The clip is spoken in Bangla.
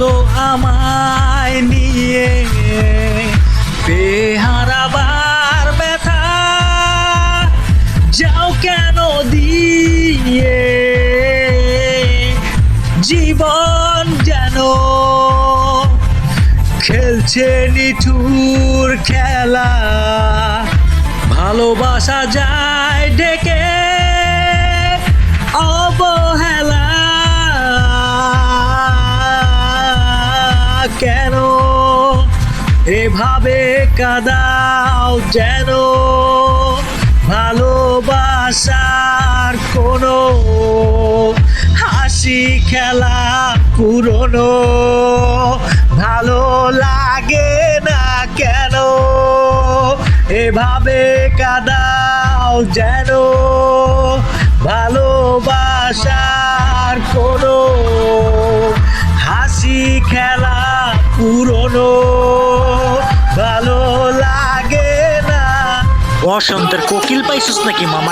ভাবলো আমায় নিয়ে বেহারাবার ব্যথা যাও কেন দিয়ে জীবন যেন খেলছে নিঠুর খেলা ভালোবাসা যায় ডেকে অবহেলা কেন এভাবে কাদাও যেন ভালোবাসার কোনো হাসি খেলা পুরনো ভালো লাগে না কেন এভাবে কাদাও যেন ভালোবাসার কোনো হাসি খেলা পুরনো ভালো লাগে না। বসন্তের কোকিল পাইছিস নাকি মামা?